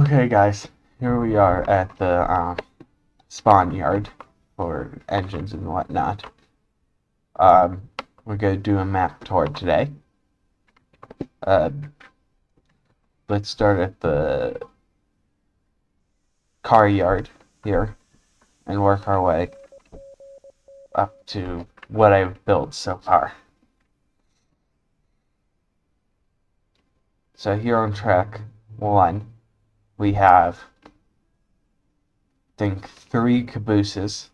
Okay, guys, here we are at the spawn yard for engines and whatnot. We're gonna do a map tour today. Uh, let's start at the car yard here and work our way up to what I've built so far. So here on track 1, we have, I think, 3 cabooses.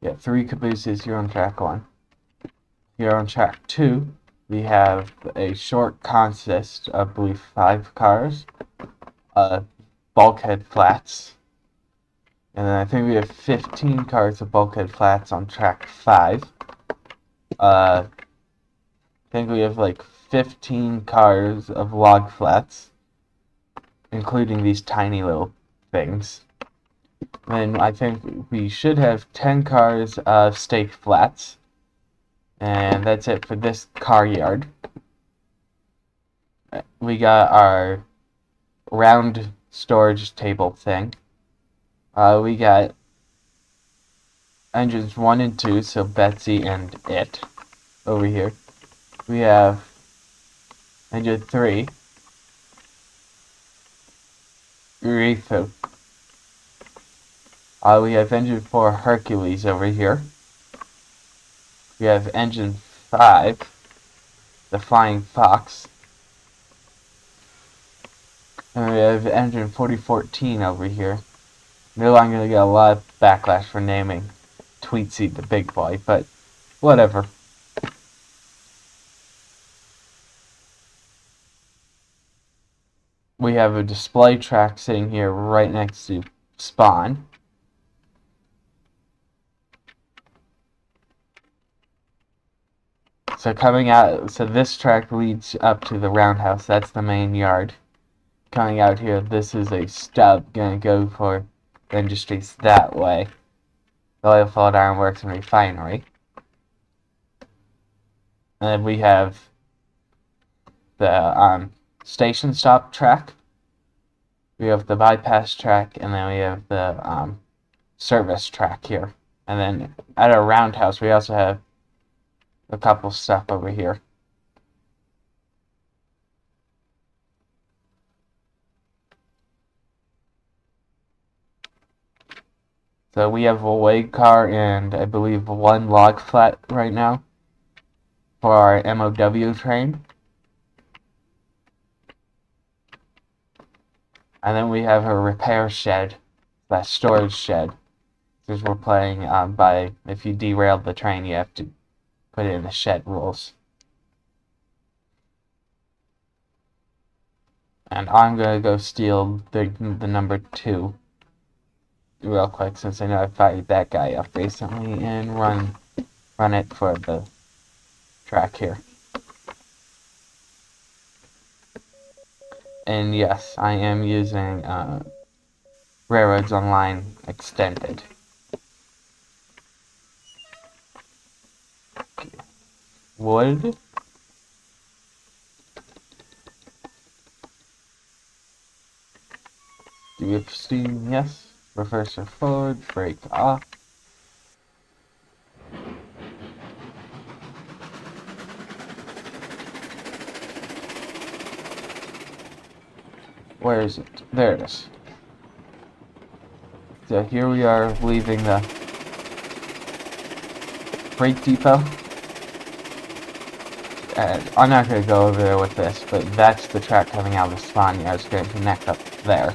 Yeah, 3 cabooses here on track 1. Here on track 2, we have a short consist of, I believe, 5 cars, bulkhead flats, and then I think we have 15 cars of bulkhead flats on track 5. I think we have like 15 cars of log flats, including these tiny little things. And I think we should have 10 cars of stake flats. And that's it for this car yard. We got our round storage table thing. We got engines 1 and 2, so Betsy and it over here. We have engine 3, Uretho. We have engine 4, Hercules over here. We have engine 5, the Flying Fox. And we have engine 4014 over here. Knew I'm gonna get a lot of backlash for naming Tweetsie the big boy, but whatever. We have a display track sitting here right next to spawn. So coming out, so this track leads up to the roundhouse. That's the main yard. Coming out here, this is a stub gonna go for the industries that way. The Oilfield Iron Works and Refinery. And then we have the station stop track. We have the bypass track, and then we have the service track here. And then at our roundhouse, we also have a couple stuff over here. So we have a wade car and I believe 1 log flat right now for our MOW train. And then we have a repair shed, that storage shed. Because we're playing by, if you derail the train, you have to put it in the shed rules. And I'm gonna go steal the number 2 real quick, since I know I fired that guy up recently, and run it for the track here. And yes, I am using Railroads Online Extended. Okay. Wood. Do we have steam? Yes. Reverser forward, brake off. Where is it? There it is. So here we are leaving the freight depot. And I'm not going to go over there with this, but that's the track coming out of the spawn yard. It's going to connect up there.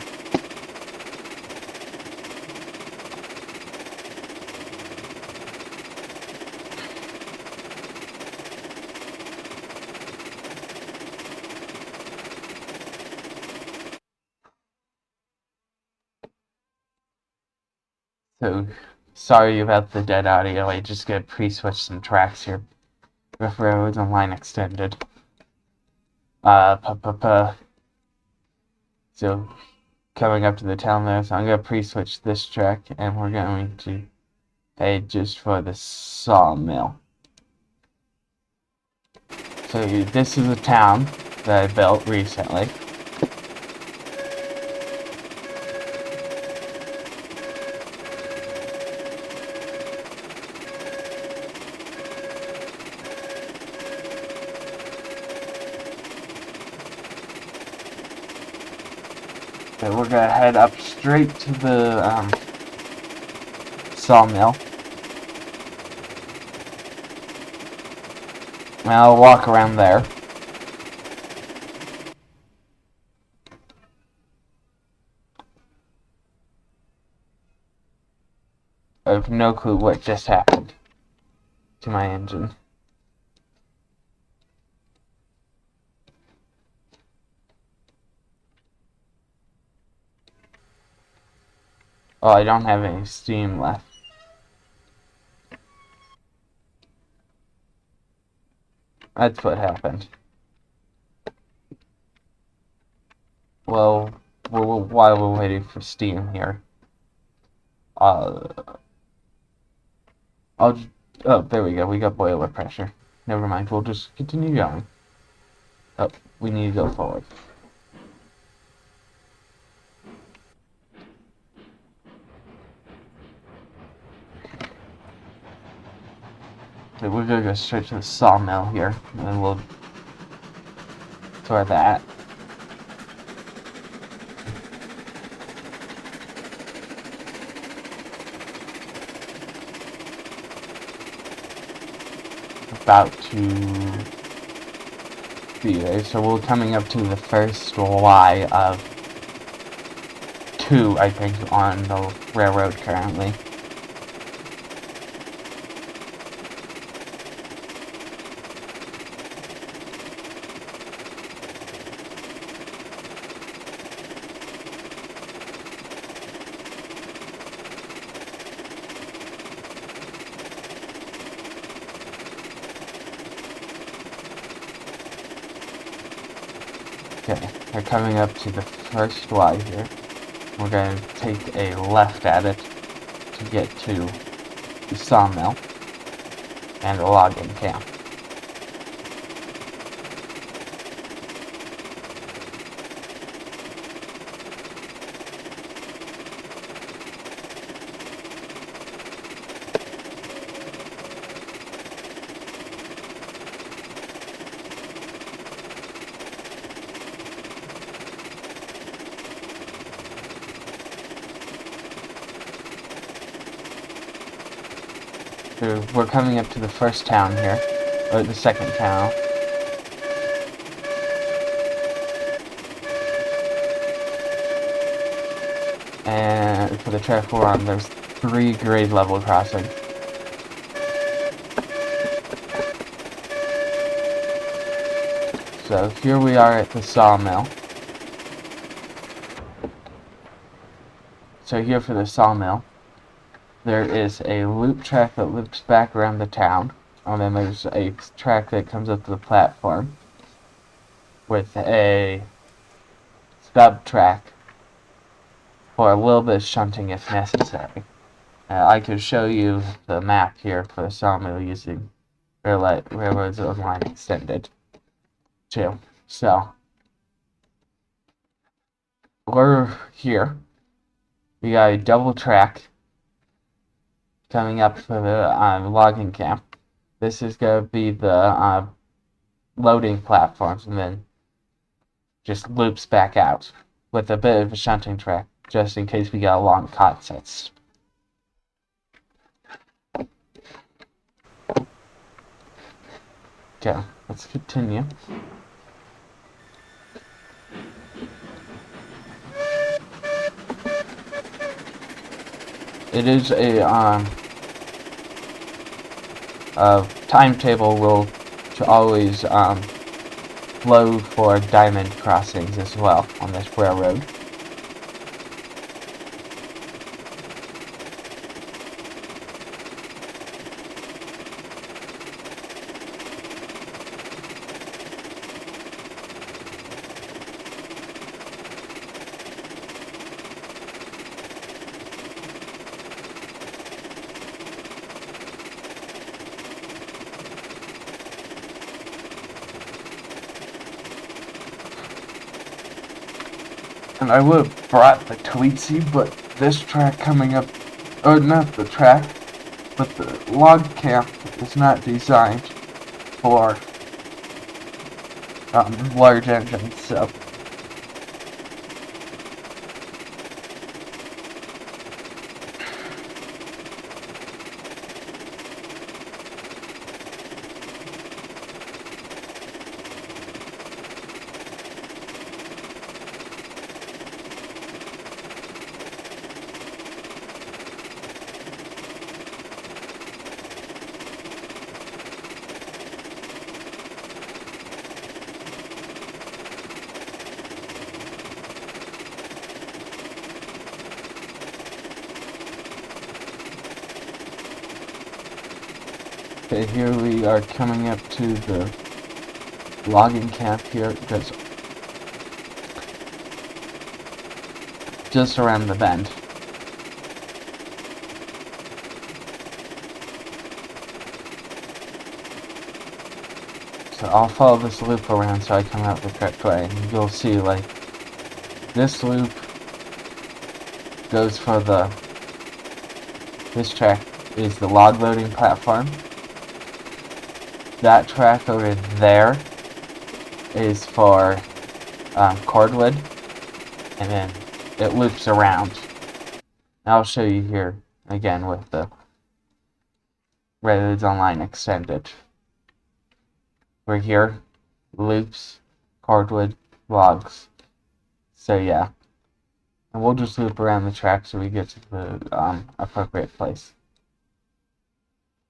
So, sorry about the dead audio, I just gotta pre-switch some tracks here. With Railroads Online Extended. So, coming up to the town there, so I'm gonna pre-switch this track, and we're going to head just for the sawmill. So, this is a town that I built recently. Okay, we're gonna head up straight to the sawmill. And I'll walk around there. I have no clue what just happened to my engine. Oh, I don't have any steam left. That's what happened. Well, while we're waiting for steam here, oh, there we go. We got boiler pressure. Never mind. We'll just continue going. Oh, we need to go forward. Okay, we're gonna go straight to the sawmill here, and then we'll tour that. About to be there. So we're coming up to the first Y of 2, I think, on the railroad currently. Okay, we're coming up to the first Y here. We're going to take a left at it to get to the sawmill and a logging camp. So we're coming up to the first town here, or the second town. And for the track we're on, there's 3 grade level crossings. So here we are at the sawmill. So here for the sawmill, there is a loop track that loops back around the town, and then there's a track that comes up to the platform with a stub track for a little bit of shunting if necessary. I could show you the map here for the sawmill using Railroads Online Extended too. So we're here. We got a double track coming up for the logging camp. This is going to be the loading platforms, and then just loops back out with a bit of a shunting track, just in case we got a long cut sets. Okay, let's continue. It is a timetable rule to always load for diamond crossings as well on this railroad. And I would have brought the Tweetsie, but this track coming up, or not the track, but the log camp is not designed for large engines, so. Okay, here we are coming up to the logging camp here, just around the bend. So I'll follow this loop around so I come out the correct way, and you'll see, like, this loop goes for this track is the log loading platform. That track over there is for cordwood, and then it loops around. I'll show you here again with the Redwoods Online Extended. We're here, loops, cordwood, logs. So yeah, and we'll just loop around the track so we get to the appropriate place.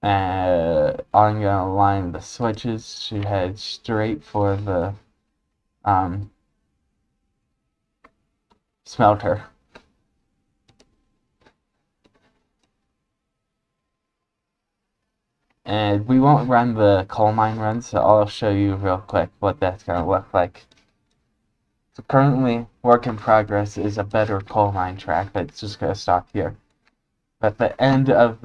And I'm going to line the switches to head straight for the smelter. And we won't run the coal mine run, so I'll show you real quick what that's going to look like. So currently, work in progress is a better coal mine track that's just going to stop here. At the end of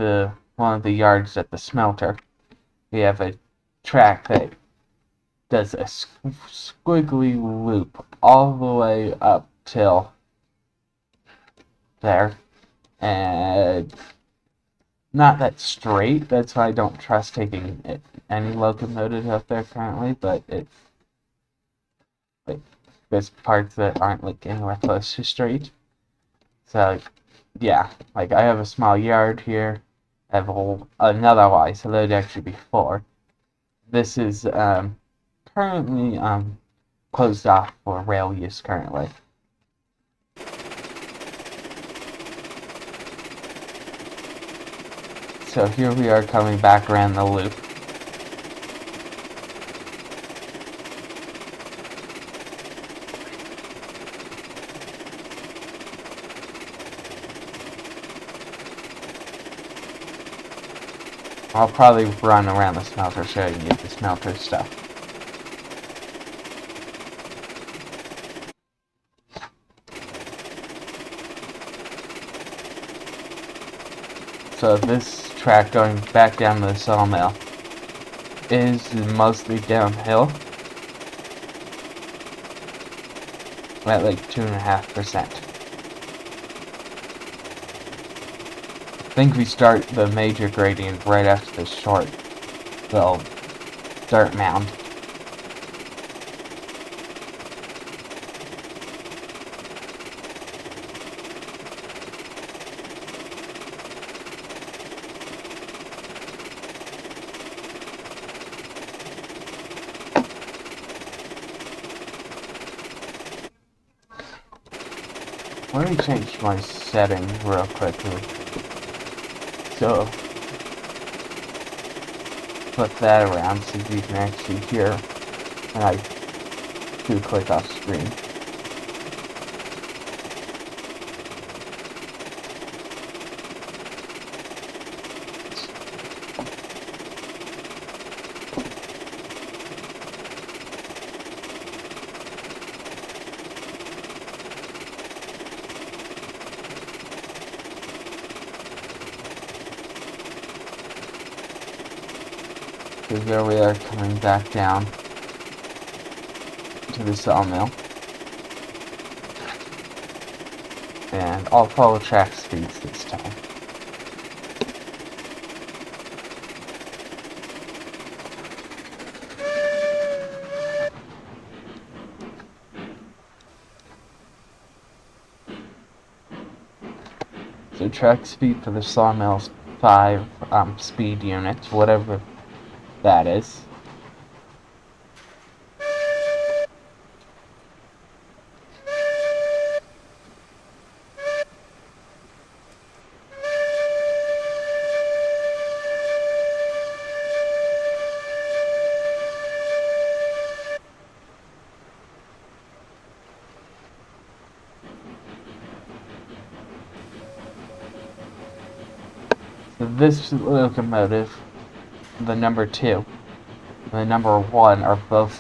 one of the yards at the smelter, we have a track that does a squiggly loop all the way up till there, and not that straight. That's why I don't trust taking any locomotive up there currently, but it's like there's parts that aren't like anywhere close to straight. So yeah, like I have a small yard here. I have another Y, so there'd actually be 4. This is currently closed off for rail use currently. So here we are coming back around the loop. I'll probably run around the smelter showing you the smelter stuff. So this track going back down to the sawmill is mostly downhill at like 2.5%. I think we start the major gradient right after the short little dirt mound. Let me change my setting real quickly. So, flip that around so you can actually hear when I do click off screen. So here we are coming back down to the sawmill. And I'll follow track speeds this time. So track speed for the Sawmill's 5 speed units, whatever that is. So this locomotive, the number 2, and the number 1 are both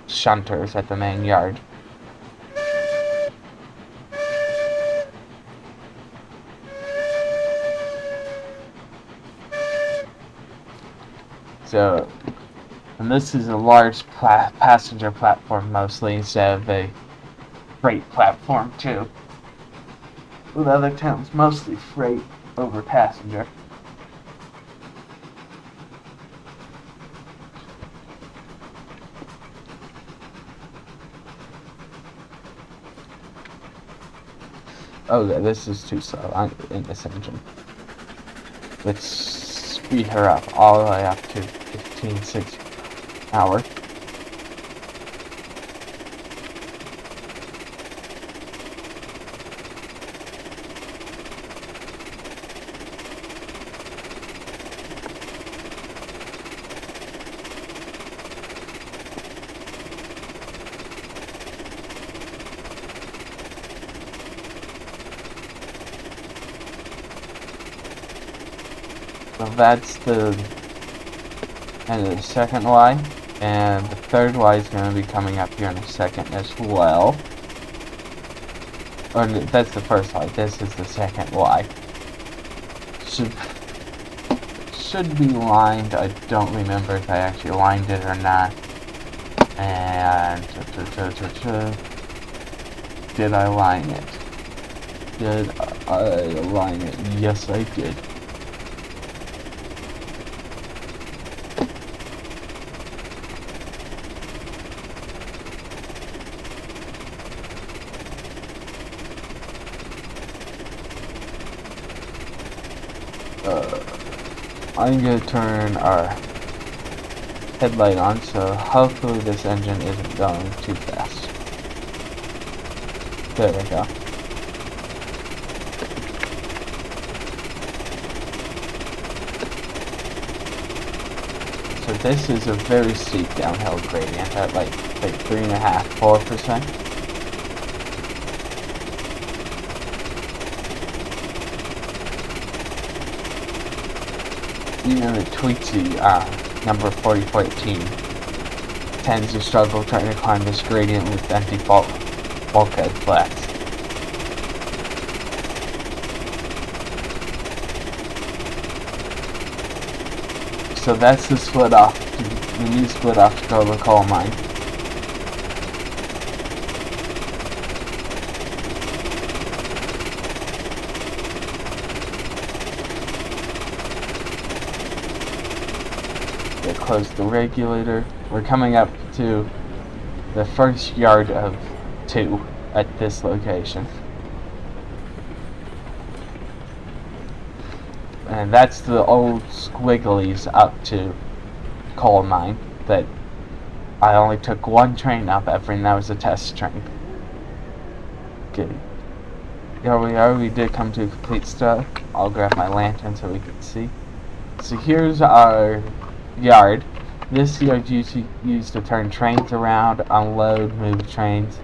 shunters at the main yard. So, and this is a large passenger platform mostly instead of a freight platform too. With other towns mostly freight over passenger. Oh, yeah, this is too slow in this engine. Let's speed her up all the way up to 15.6 hours. So that's the end of the second Y, and the third Y is going to be coming up here in a second as well. Or that's the first Y. This is the second Y. Should be lined. I don't remember if I actually lined it or not. And did I line it? Did I line it? Yes, I did. I'm going to turn our headlight on, so hopefully this engine isn't going too fast. There we go. So this is a very steep downhill gradient at like 3.5, 4%. Even the Tweetsie, number 4014, tends to struggle trying to climb this gradient with empty bulkhead flats. So that's the split off, the new split off to go to the coal mine. Close the regulator. We're coming up to the first yard of 2 at this location. And that's the old squigglies up to coal mine that I only took 1 train up every, and that was a test train. Okay. Here we are. We did come to a complete stop. I'll grab my lantern so we can see. So here's our yard. This yard used to turn trains around, unload, move trains,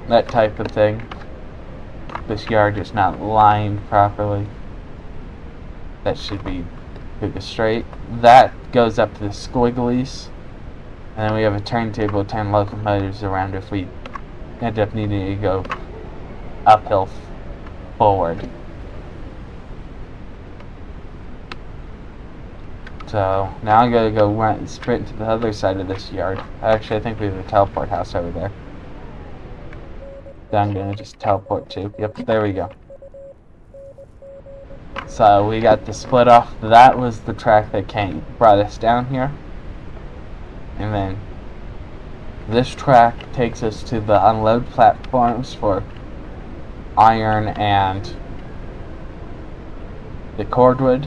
that type of thing. This yard is not lined properly. That should be pretty straight. That goes up to the squigglies, and then we have a turntable with 10 locomotives around if we end up needing to go uphill forward. So now I'm gonna go run and sprint to the other side of this yard. Actually, I think we have a teleport house over there. that I'm gonna just teleport to. Yep, there we go. So we got the split off. That was the track that brought us down here. And then this track takes us to the unload platforms for iron and the cordwood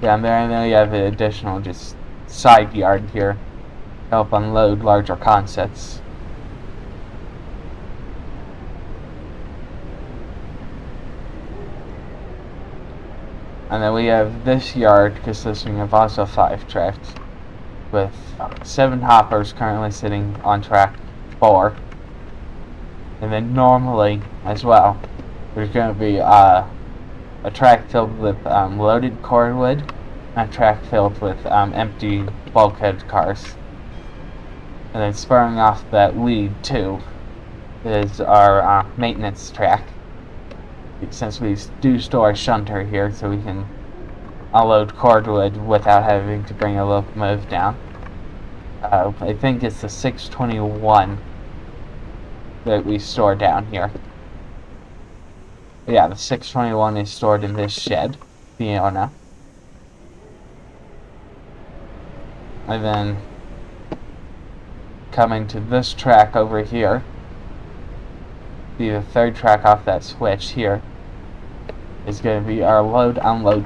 down there, and then we have the additional just side yard here to help unload larger concepts. And then we have this yard consisting of also 5 tracks with 7 hoppers currently sitting on track 4. And then normally as well there's going to be a track filled with loaded cordwood and a track filled with empty bulkhead cars. And then spurring off that lead too is our maintenance track, since we do store a shunter here so we can unload cordwood without having to bring a locomotive down. I think it's the 621 that we store down here. Yeah, the 621 is stored in this shed, Fiona. And then coming to this track over here, be the 3rd track off that switch here, is going to be our load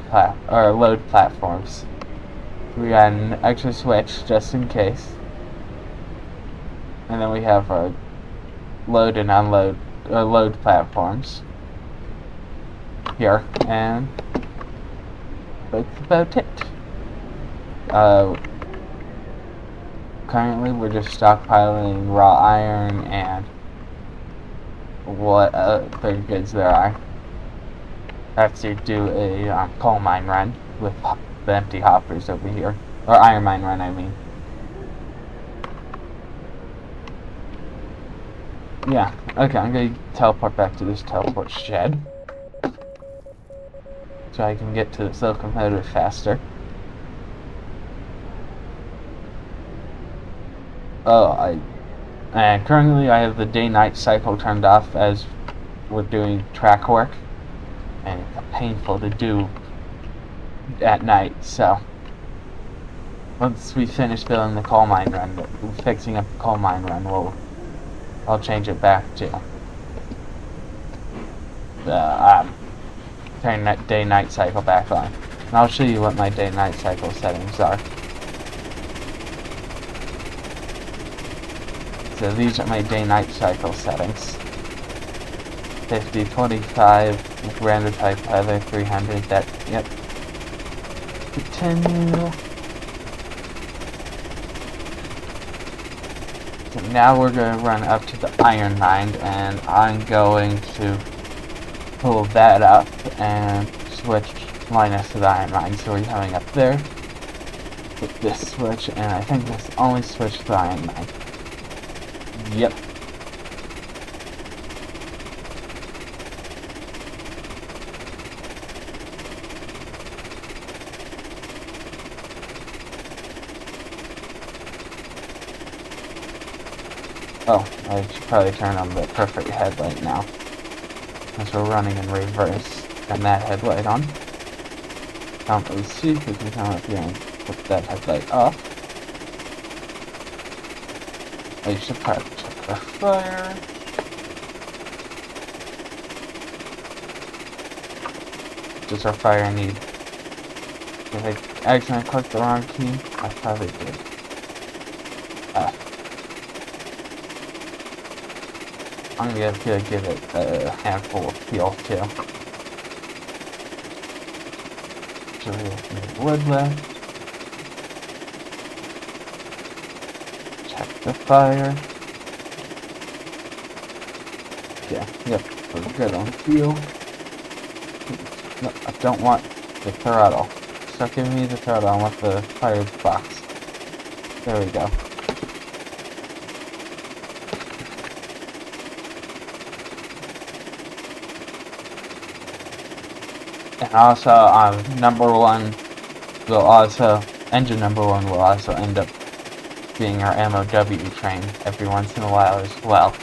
platforms. We got an extra switch just in case, and then we have our load and unload load platforms here, and that's about it. Currently we're just stockpiling raw iron and what other goods there are. I have to do a coal mine run with the empty hoppers over here, or iron mine run, I mean. Yeah, okay, I'm gonna teleport back to this teleport shed so I can get to this locomotive faster. And currently I have the day-night cycle turned off as we're doing track work, and it's painful to do at night, so once we finish building the coal mine run, fixing up the coal mine run, I'll change it back to turn that day-night cycle back on. And I'll show you what my day-night cycle settings are. So these are my day-night cycle settings. 50, 25, random type weather, 300, yep. Continue. So now we're going to run up to the iron mine, and I'm going to pull that up and switch minus to the iron mine. So we're coming up there with this switch, and I think this only switch to the iron mine. Yep. Oh, I should probably turn on the perfect headlight now, since we're running in reverse. Turn that headlight on. Can't really see if we can come up here and put that headlight off. I should probably check our fire. Does our fire need... Did I accidentally click the wrong key? I probably did. I'm gonna give it a handful of fuel too. So we have wood left. Check the fire. Yeah, yep, we're good on fuel. No, I don't want the throttle. Stop giving me the throttle, I want the fire box. There we go. And also, engine number one will also end up being our MOW train every once in a while as well.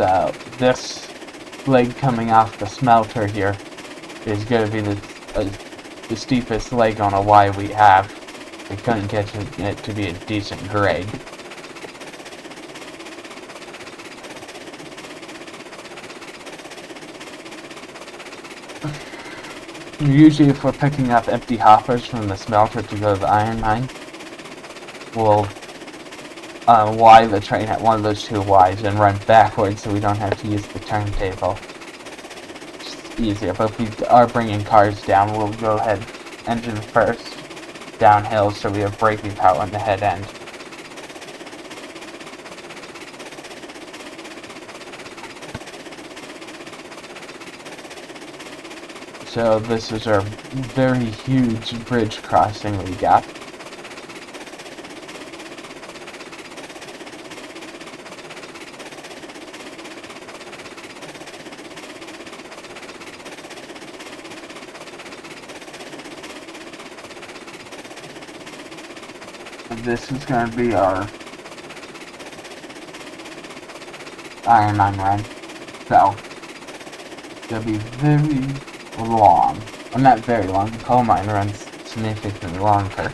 So this leg coming off the smelter here is going to be the steepest leg on a Y we have. We couldn't get it to be a decent grade. Usually if we're picking up empty hoppers from the smelter to go to the iron mine, we'll Y the train at one of those two Ys and run backwards so we don't have to use the turntable. It's easier, but if we are bringing cars down, we'll go ahead engine first, downhill, so we have braking power on the head end. So this is our very huge bridge crossing we got. And this is going to be our iron mine run. So, it's going to be very long. Well, not very long. The coal mine runs significantly longer.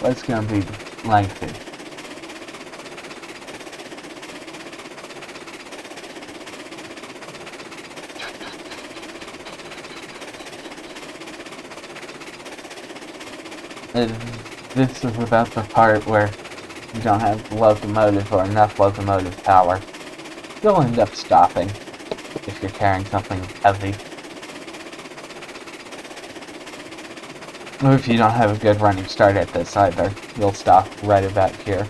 But it's going to be lengthy. And this is about the part where you don't have locomotive or enough locomotive power. You'll end up stopping if you're carrying something heavy. Or if you don't have a good running start at this either, you'll stop right about here.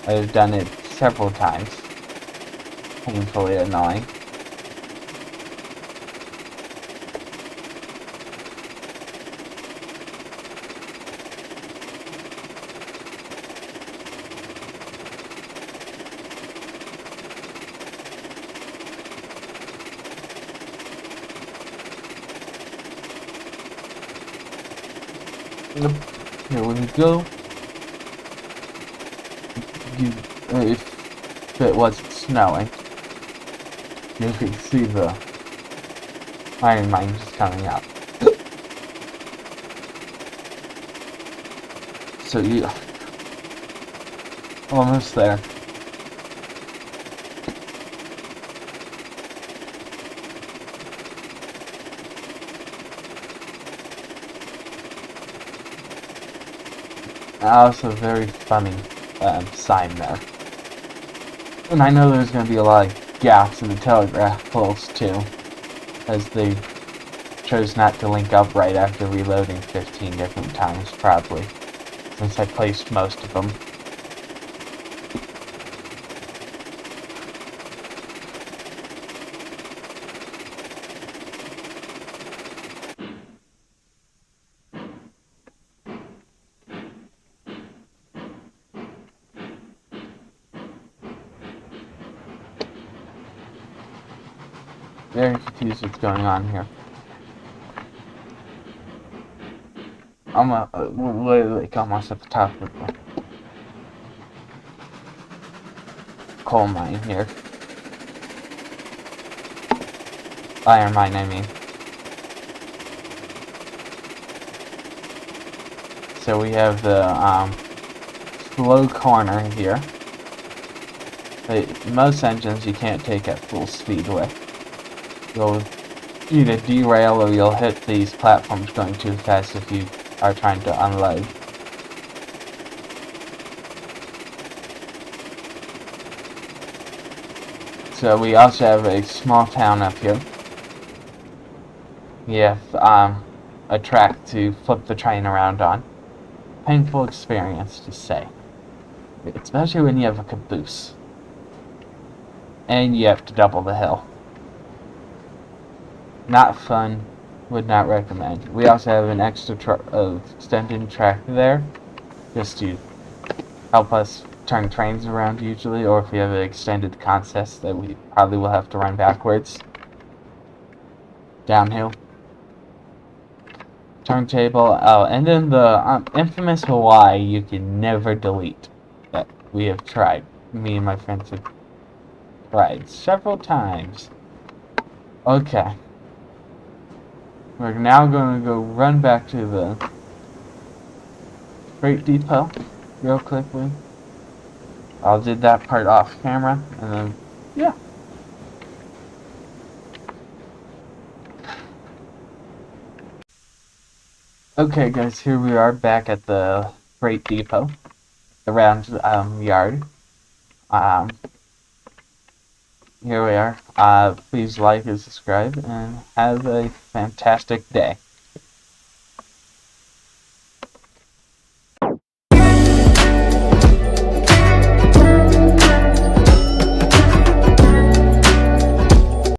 I've done it several times. Painfully annoying. Here we go. If it wasn't snowing, you could see the iron mine just coming up. So yeah, almost there. Also, very funny sign there. And I know there's going to be a lot of gaps in the telegraph poles too, as they chose not to link up right after reloading 15 different times, probably, since I placed most of them. Very confused what's going on here. I'm literally almost at the top of the coal mine here. Iron mine, I mean. So we have the slow corner here. Most engines you can't take at full speed with. You'll either derail or you'll hit these platforms going too fast if you are trying to unload. So we also have a small town up here. We have a track to flip the train around on. Painful experience to say, especially when you have a caboose and you have to double the hill. Not fun, would not recommend. We also have an extra extended track there, just to help us turn trains around usually, or if we have an extended contest that we probably will have to run backwards. Downhill. Turntable, oh, and then the infamous Hawaii you can never delete that we have tried. Me and my friends have tried several times. Okay. We're now going to go run back to the freight depot real quickly. I'll do that part off camera, and then, yeah. Okay, guys, here we are back at the freight depot, the round yard. Um, Here we are. Please like and subscribe, and have a fantastic day.